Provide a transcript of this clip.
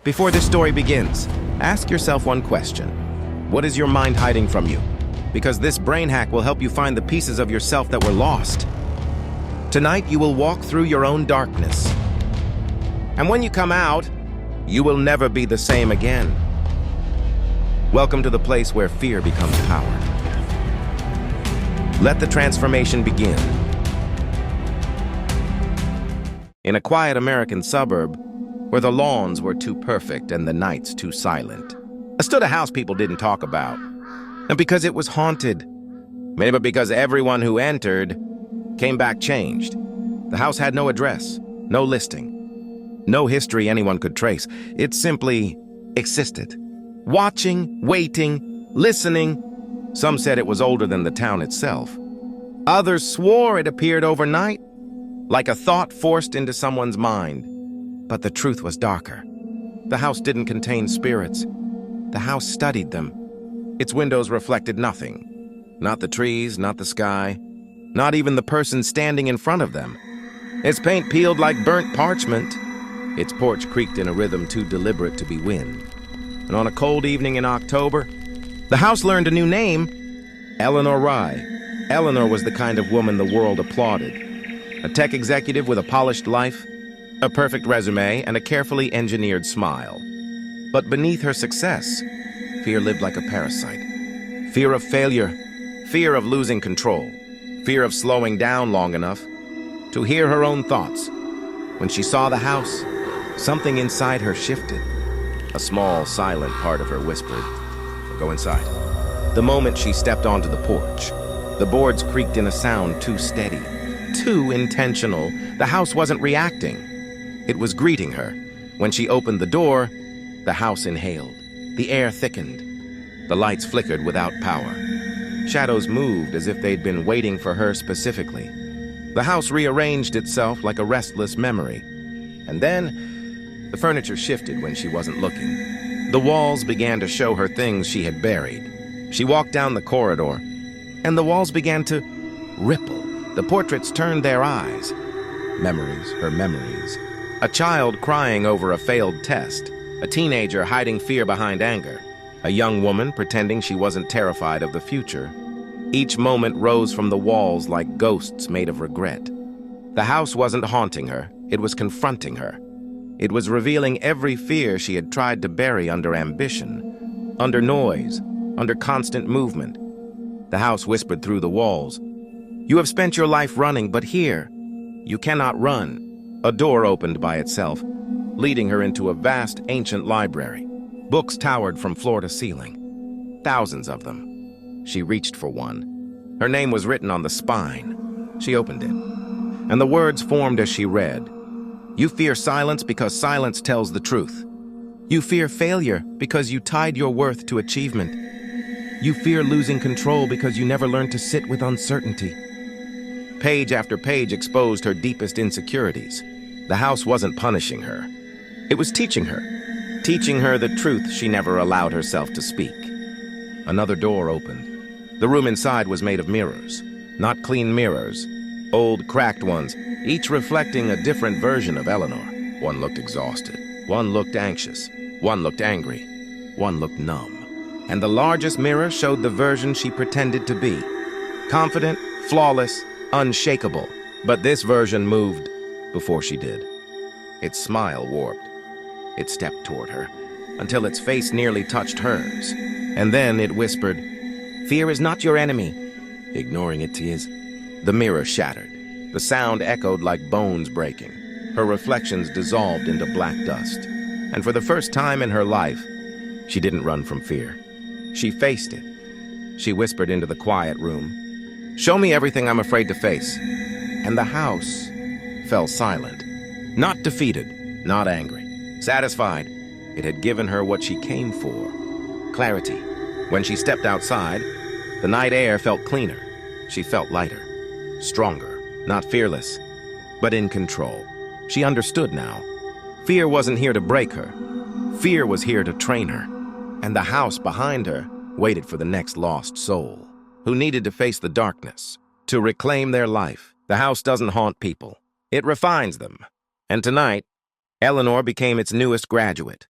Before this story begins, ask yourself one question. What is your mind hiding from you? Because this brain hack will help you find the pieces of yourself that were lost. Tonight, you will walk through your own darkness. And when you come out, you will never be the same again. Welcome to the place where fear becomes power. Let the transformation begin. In a quiet American suburb, where the lawns were too perfect and the nights too silent, stood a house people didn't talk about. Not because it was haunted, maybe but because everyone who entered came back changed. The house had no address, no listing, no history anyone could trace. It simply existed. Watching, waiting, listening. Some said it was older than the town itself. Others swore it appeared overnight, like a thought forced into someone's mind. But the truth was darker. The house didn't contain spirits. The house studied them. Its windows reflected nothing. Not the trees, not the sky, not even the person standing in front of them. Its paint peeled like burnt parchment. Its porch creaked in a rhythm too deliberate to be wind. And on a cold evening in October, the house learned a new name, Eleanor Rye. Eleanor was the kind of woman the world applauded. A tech executive with a polished life, a perfect resume, and a carefully engineered smile. But beneath her success, fear lived like a parasite. Fear of failure, fear of losing control, fear of slowing down long enough to hear her own thoughts. When she saw the house, something inside her shifted. A small, silent part of her whispered, "Go inside." The moment she stepped onto the porch, the boards creaked in a sound too steady, too intentional. The house wasn't reacting. It was greeting her. When she opened the door, the house inhaled. The air thickened. The lights flickered without power. Shadows moved as if they'd been waiting for her specifically. The house rearranged itself like a restless memory. And then, the furniture shifted when she wasn't looking. The walls began to show her things she had buried. She walked down the corridor, and the walls began to ripple. The portraits turned their eyes. Memories, her memories. A child crying over a failed test. A teenager hiding fear behind anger. A young woman pretending she wasn't terrified of the future. Each moment rose from the walls like ghosts made of regret. The house wasn't haunting her, it was confronting her. It was revealing every fear she had tried to bury under ambition, under noise, under constant movement. The house whispered through the walls, "You have spent your life running, but here, you cannot run." A door opened by itself, leading her into a vast, ancient library. Books towered from floor to ceiling. Thousands of them. She reached for one. Her name was written on the spine. She opened it, and the words formed as she read. "You fear silence because silence tells the truth. You fear failure because you tied your worth to achievement. You fear losing control because you never learned to sit with uncertainty." Page after page exposed her deepest insecurities. The house wasn't punishing her. It was teaching her the truth she never allowed herself to speak. Another door opened. The room inside was made of mirrors, not clean mirrors, old cracked ones, each reflecting a different version of Eleanor. One looked exhausted, one looked anxious, one looked angry, one looked numb. And the largest mirror showed the version she pretended to be. Confident, flawless, unshakable. But this version moved before she did. Its smile warped. It stepped toward her, until its face nearly touched hers. And then it whispered, "Fear is not your enemy." Ignoring it is. The mirror shattered. The sound echoed like bones breaking. Her reflections dissolved into black dust. And for the first time in her life, she didn't run from fear. She faced it. She whispered into the quiet room, "Show me everything I'm afraid to face." And the house fell silent. Not defeated, not angry. Satisfied. It had given her what she came for. Clarity. When she stepped outside, the night air felt cleaner. She felt lighter. Stronger. Not fearless, but in control. She understood now. Fear wasn't here to break her. Fear was here to train her. And the house behind her waited for the next lost soul, who needed to face the darkness, to reclaim their life. The house doesn't haunt people. It refines them. And tonight, Eleanor became its newest graduate.